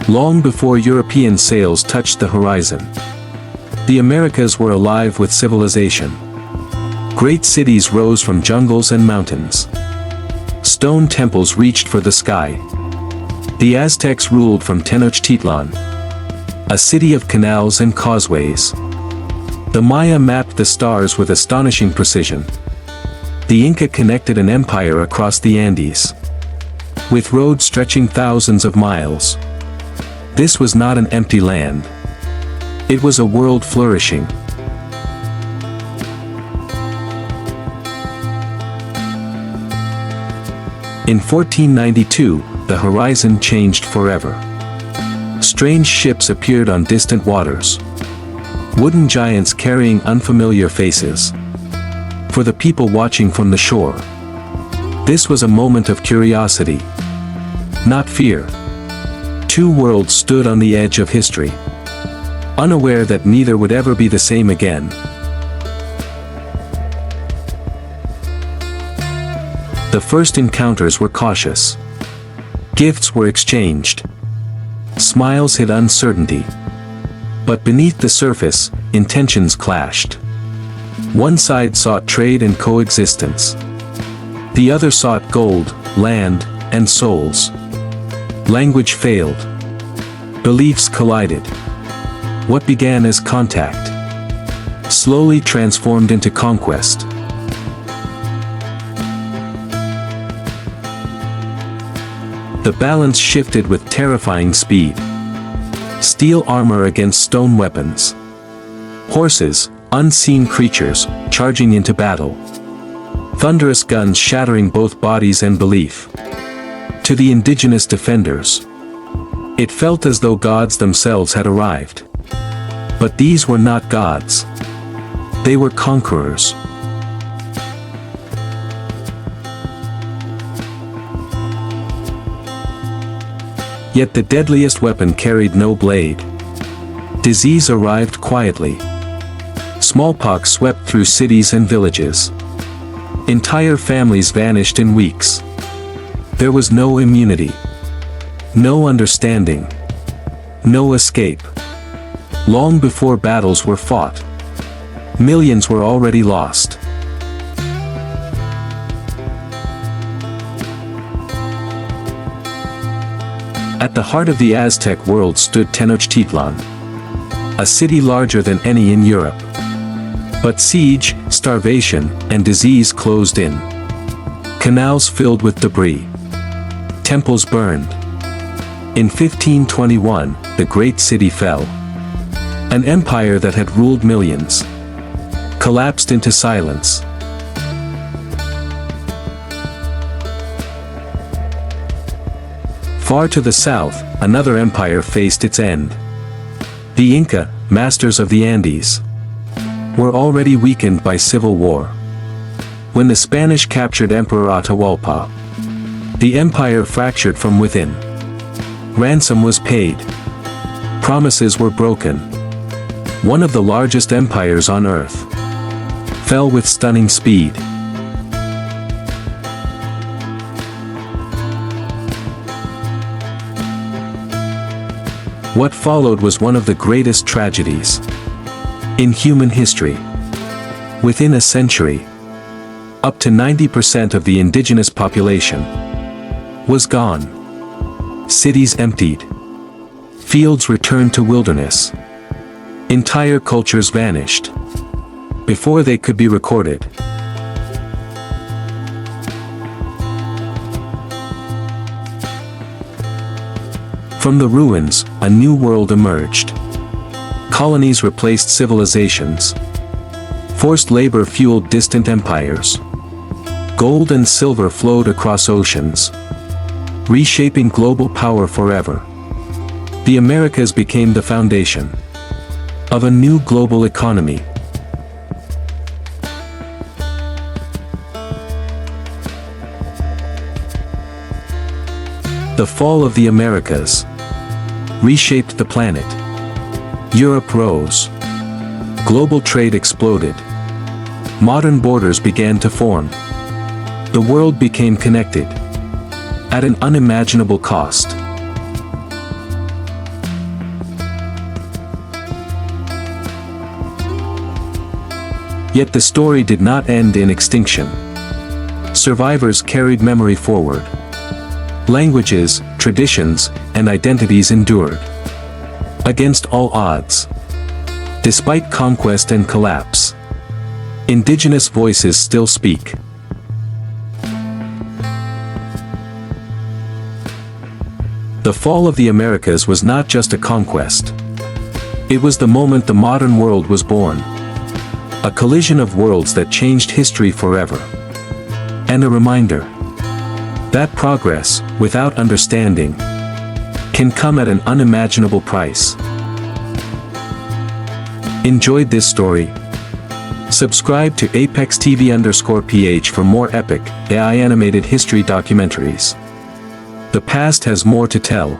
Long before European sails touched the horizon, the Americas were alive with civilization. Great cities rose from jungles and mountains. Stone temples reached for the sky. The Aztecs ruled from Tenochtitlan, a city of canals and causeways. The Maya mapped the stars with astonishing precision. The Inca connected an empire across the Andes, with roads stretching thousands of miles. This was not an empty land. It was a world flourishing. In 1492, the horizon changed forever. Strange ships appeared on distant waters. Wooden giants carrying unfamiliar faces. For the people watching from the shore, this was a moment of curiosity, not fear. Two worlds stood on the edge of history, unaware that neither would ever be the same again. The first encounters were cautious. Gifts were exchanged. Smiles hid uncertainty. But beneath the surface, intentions clashed. One side sought trade and coexistence. The other sought gold, land, and souls. Language failed. Beliefs collided. What began as contact slowly transformed into conquest. The balance shifted with terrifying speed. Steel armor against stone weapons. Horses, unseen creatures, charging into battle. Thunderous guns shattering both bodies and belief. To the indigenous defenders, it felt as though gods themselves had arrived. But these were not gods. They were conquerors. Yet the deadliest weapon carried no blade. Disease arrived quietly. Smallpox swept through cities and villages. Entire families vanished in weeks. There was no immunity. No understanding. No escape. Long before battles were fought, millions were already lost. At the heart of the Aztec world stood Tenochtitlan, a city larger than any in Europe. But siege, starvation, and disease closed in. Canals filled with debris. Temples burned. In 1521, the great city fell. An empire that had ruled millions collapsed into silence. Far to the south, another empire faced its end. The Inca, masters of the Andes, were already weakened by civil war. When the Spanish captured Emperor Atahualpa, the empire fractured from within. Ransom was paid. Promises were broken. One of the largest empires on earth fell with stunning speed. What followed was one of the greatest tragedies in human history. Within a century, up to 90% of the indigenous population was gone. Cities emptied. Fields returned to wilderness. Entire cultures vanished before they could be recorded. From the ruins, a new world emerged. Colonies replaced civilizations. Forced labor fueled distant empires. Gold and silver flowed across oceans, reshaping global power forever. The Americas became the foundation of a new global economy. The fall of the Americas reshaped the planet. Europe rose. Global trade exploded. Modern borders began to form. The world became connected at an unimaginable cost. Yet the story did not end in extinction. Survivors carried memory forward. Languages, traditions, and identities endured. Against all odds. Despite conquest and collapse, indigenous voices still speak. The fall of the Americas was not just a conquest. It was the moment the modern world was born. A collision of worlds that changed history forever. And a reminder that progress, without understanding, can come at an unimaginable price. Enjoyed this story? Subscribe to ApexTV_PH for more epic, AI animated history documentaries. The past has more to tell.